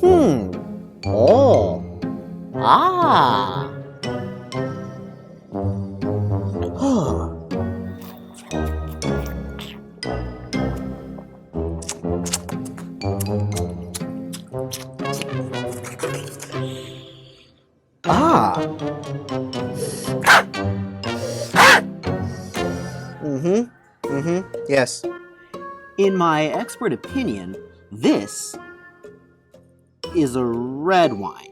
Oh. Ah. Ah. Yes. In my expert opinion, this is a red wine.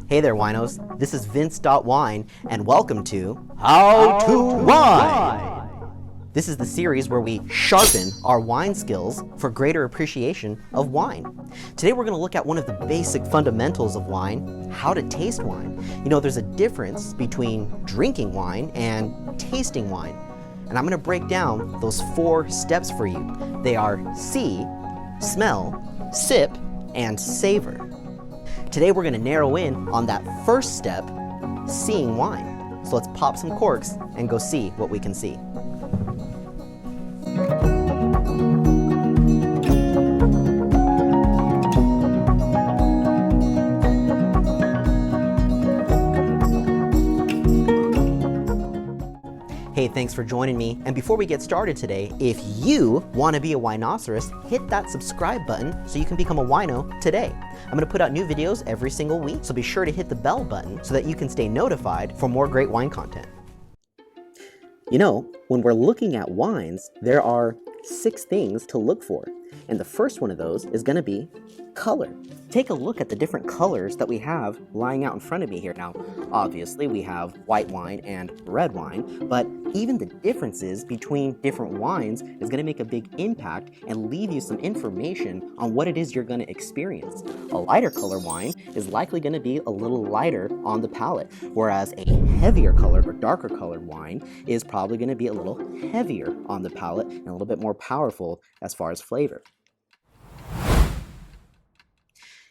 Hey there, winos. This is Vince.Wine, and welcome to How to Wine! This is the series where we sharpen our wine skills for greater appreciation of wine. Today we're going to look at one of the basic fundamentals of wine, how to taste wine. You know, there's a difference between drinking wine and tasting wine. And I'm going to break down those 4 steps for you. They are see, smell, sip, and savor. Today we're going to narrow in on that first step, seeing wine. So let's pop some corks and go see what we can see. Hey, thanks for joining me. And before we get started today, if you want to be a Winoceros, hit that subscribe button so you can become a wino today. I'm going to put out new videos every single week, so be sure to hit the bell button so that you can stay notified for more great wine content. You know, when we're looking at wines, there are 6 things to look for. And the first one of those is going to be color. Take a look at the different colors that we have lying out in front of me here. Now, obviously we have white wine and red wine, but even the differences between different wines is going to make a big impact and leave you some information on what it is you're going to experience. A lighter color wine is likely going to be a little lighter on the palate, whereas a heavier colored or darker colored wine is probably going to be a little heavier on the palate and a little bit more powerful as far as flavor.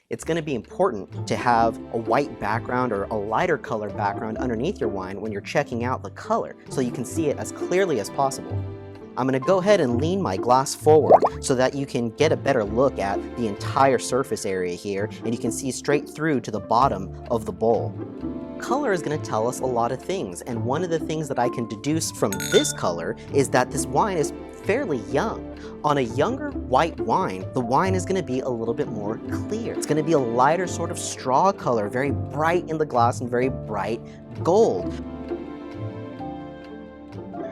It's going to be important to have a white background or a lighter color background underneath your wine when you're checking out the color so you can see it as clearly as possible. I'm going to go ahead and lean my glass forward so that you can get a better look at the entire surface area here and you can see straight through to the bottom of the bowl. Color is going to tell us a lot of things, and one of the things that I can deduce from this color is that this wine is fairly young. On a younger white wine, the wine is going to be a little bit more clear. It's going to be a lighter sort of straw color, very bright in the glass and very bright gold.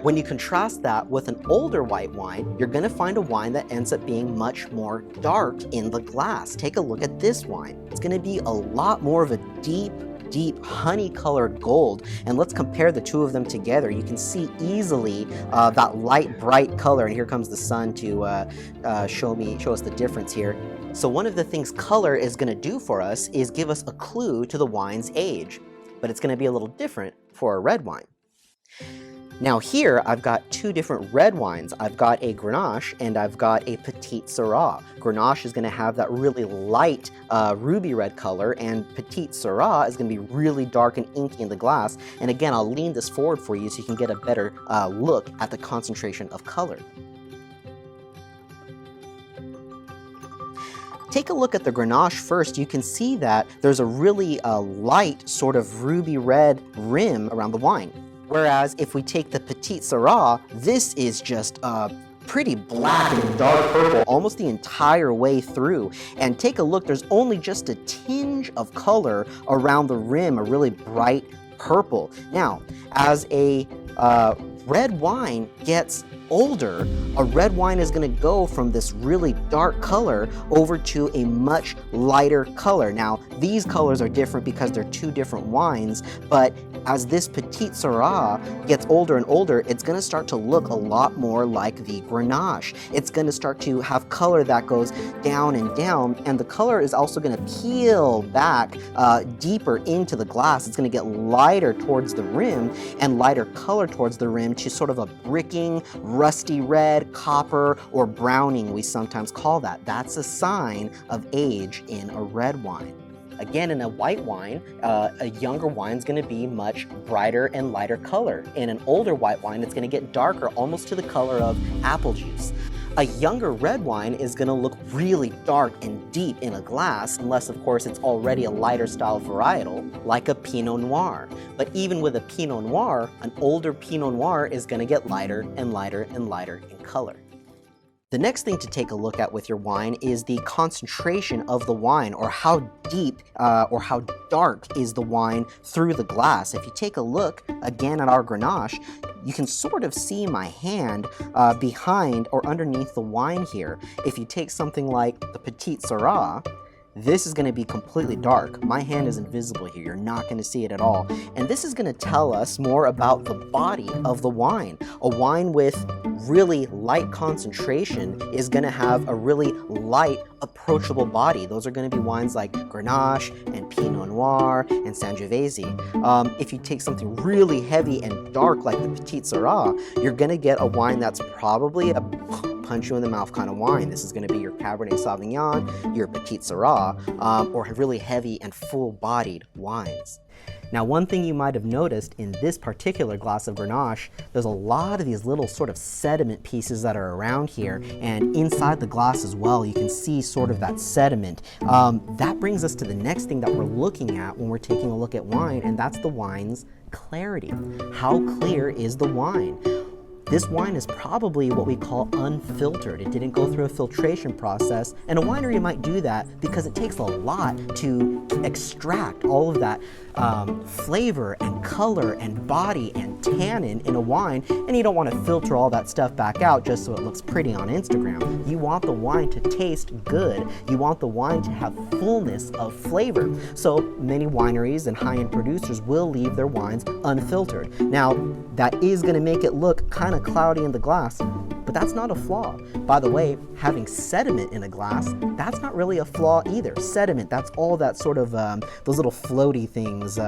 When you contrast that with an older white wine, you're going to find a wine that ends up being much more dark in the glass. Take a look at this wine. It's going to be a lot more of a deep honey-colored gold, and let's compare the two of them together. You can see easily that light, bright color, and here comes the sun to show us the difference here. So one of the things color is going to do for us is give us a clue to the wine's age, but it's going to be a little different for a red wine. Now here, I've got 2 different red wines. I've got a Grenache and I've got a Petite Syrah. Grenache is going to have that really light ruby red color, and Petite Syrah is going to be really dark and inky in the glass. And again, I'll lean this forward for you so you can get a better look at the concentration of color. Take a look at the Grenache first. You can see that there's a really light sort of ruby red rim around the wine. Whereas if we take the Petite Syrah, this is just pretty black and dark purple almost the entire way through. And take a look, there's only just a tinge of color around the rim, a really bright purple. Now, as a red wine gets older, a red wine is going to go from this really dark color over to a much lighter color. Now, these colors are different because they're 2 different wines, but as this Petite Syrah gets older and older, it's going to start to look a lot more like the Grenache. It's going to start to have color that goes down and down, and the color is also going to peel back deeper into the glass. It's going to get lighter towards the rim and lighter color towards the rim to sort of a bricking, rusty red, copper, or browning, we sometimes call that. That's a sign of age in a red wine. Again, in a white wine, a younger wine is going to be much brighter and lighter color. In an older white wine, it's going to get darker, almost to the color of apple juice. A younger red wine is going to look really dark and deep in a glass, unless of course it's already a lighter style varietal, like a Pinot Noir. But even with a Pinot Noir, an older Pinot Noir is going to get lighter and lighter and lighter in color. The next thing to take a look at with your wine is the concentration of the wine, or how deep or how dark is the wine through the glass. If you take a look again at our Grenache, you can sort of see my hand behind or underneath the wine here. If you take something like the Petite Syrah, this is going to be completely dark. My hand is invisible here. You're not going to see it at all. And this is going to tell us more about the body of the wine. A wine with really light concentration is going to have a really light, approachable body. Those are going to be wines like Grenache and Pinot Noir and Sangiovese. If you take something really heavy and dark like the Petite Syrah, you're going to get a wine that's probably a punch you in the mouth kind of wine. This is going to be your Cabernet Sauvignon, your Petite Syrah, or really heavy and full-bodied wines. Now, one thing you might have noticed in this particular glass of Grenache, there's a lot of these little sort of sediment pieces that are around here, and inside the glass as well, you can see sort of that sediment. That brings us to the next thing that we're looking at when we're taking a look at wine, and that's the wine's clarity. How clear is the wine? This wine is probably what we call unfiltered. It didn't go through a filtration process, and a winery might do that because it takes a lot to extract all of that flavor and color and body and tannin in a wine, and you don't want to filter all that stuff back out just so it looks pretty on Instagram. You want the wine to taste good. You want the wine to have fullness of flavor. So many wineries and high-end producers will leave their wines unfiltered. Now, that is going to make it look kind of cloudy in the glass, but that's not a flaw. By the way, having sediment in a glass, that's not really a flaw either. Sediment, that's all that sort of, those little floaty things,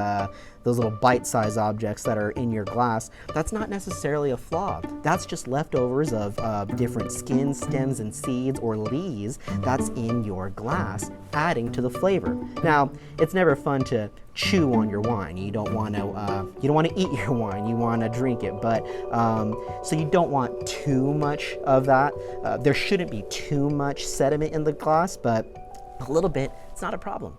those little bite-sized objects that are in your glass, that's not necessarily a flaw. That's just leftovers of different skins, stems, and seeds, or lees that's in your glass, adding to the flavor. Now, it's never fun to chew on your wine. You don't want to eat your wine. You want to drink it, but so you don't want too much of that. There shouldn't be too much sediment in the glass, but a little bit, it's not a problem.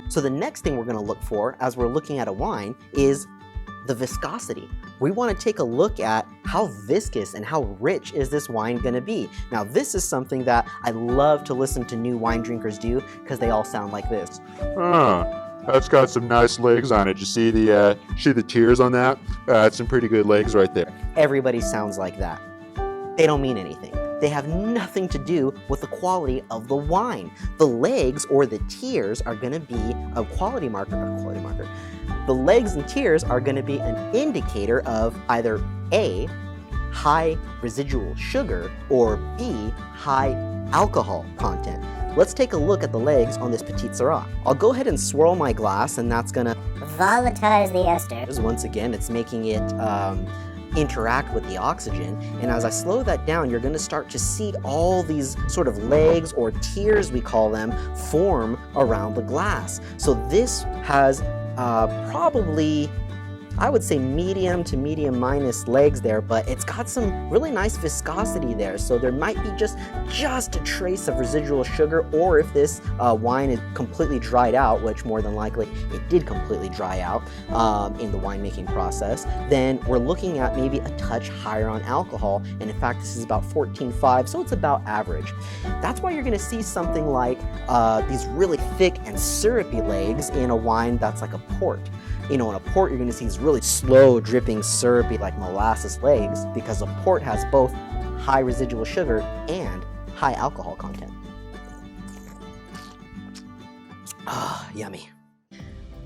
So the next thing we're going to look for as we're looking at a wine is the viscosity. We want to take a look at how viscous and how rich is this wine going to be. Now, this is something that I love to listen to new wine drinkers do because they all sound like this. That's got some nice legs on it. You see the tears on that? That's some pretty good legs right there. Everybody sounds like that. They don't mean anything. They have nothing to do with the quality of the wine. The legs or the tears are going to be a quality marker. The legs and tears are going to be an indicator of either A, high residual sugar, or B, high alcohol content. Let's take a look at the legs on this Petite Syrah. I'll go ahead and swirl my glass, and that's going to volatilize the esters. Once again, it's making it interact with the oxygen, and as I slow that down, you're going to start to see all these sort of legs, or tears we call them, form around the glass. So this has probably, I would say, medium to medium minus legs there, but it's got some really nice viscosity there. So there might be just a trace of residual sugar, or if this wine is completely dried out, which more than likely it did completely dry out in the winemaking process, then we're looking at maybe a touch higher on alcohol. And in fact, this is about 14.5, so it's about average. That's why you're going to see something like these really thick and syrupy legs in a wine that's like a port. You know, in a port, you're going to see these really slow, dripping, syrupy, like molasses legs, because a port has both high residual sugar and high alcohol content. Ah, yummy.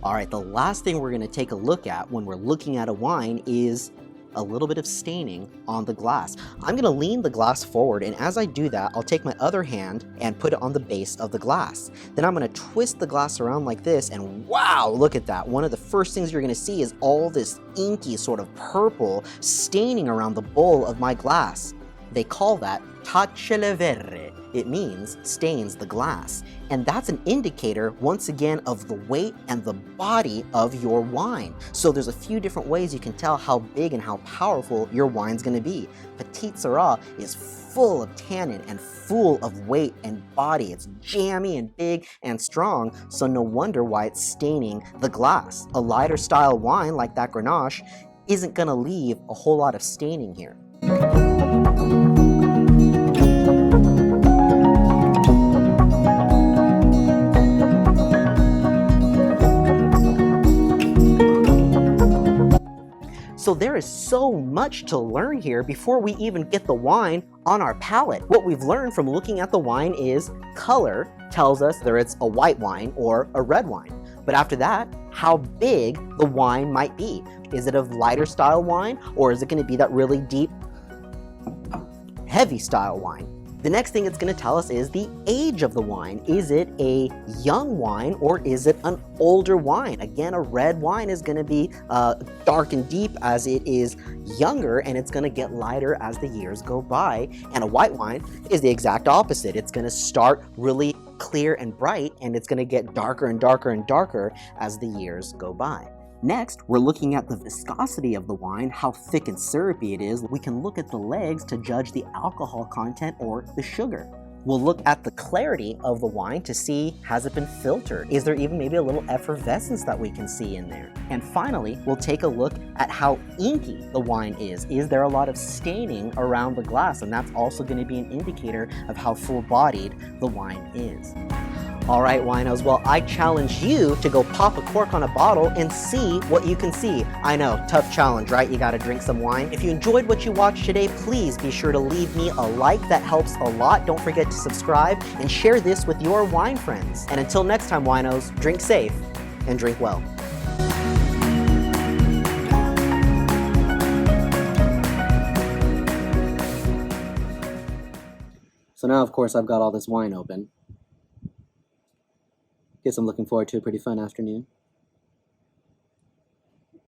All right, the last thing we're going to take a look at when we're looking at a wine is a little bit of staining on the glass. I'm gonna lean the glass forward, and as I do that, I'll take my other hand and put it on the base of the glass. Then I'm gonna twist the glass around like this, and wow, look at that. One of the first things you're gonna see is all this inky sort of purple staining around the bowl of my glass. They call that taccelevere. It means stains the glass. And that's an indicator, once again, of the weight and the body of your wine. So there's a few different ways you can tell how big and how powerful your wine's gonna be. Petit Syrah is full of tannin and full of weight and body. It's jammy and big and strong, so no wonder why it's staining the glass. A lighter style wine like that Grenache isn't gonna leave a whole lot of staining here. So there is so much to learn here before we even get the wine on our palate. What we've learned from looking at the wine is color tells us whether it's a white wine or a red wine. But after that, how big the wine might be. Is it a lighter style wine, or is it going to be that really deep, heavy style wine? The next thing it's going to tell us is the age of the wine. Is it a young wine or is it an older wine? Again, a red wine is going to be dark and deep as it is younger, and it's going to get lighter as the years go by. And a white wine is the exact opposite. It's going to start really clear and bright, and it's going to get darker and darker and darker as the years go by. Next, we're looking at the viscosity of the wine, how thick and syrupy it is. We can look at the legs to judge the alcohol content or the sugar. We'll look at the clarity of the wine to see, has it been filtered? Is there even maybe a little effervescence that we can see in there? And finally, we'll take a look at how inky the wine is. Is there a lot of staining around the glass? And that's also going to be an indicator of how full-bodied the wine is. All right, winos, well, I challenge you to go pop a cork on a bottle and see what you can see. I know, tough challenge, right? You gotta drink some wine. If you enjoyed what you watched today, please be sure to leave me a like. That helps a lot. Don't forget to subscribe and share this with your wine friends. And until next time, winos, drink safe and drink well. So now, of course, I've got all this wine open. Guess I'm looking forward to a pretty fun afternoon.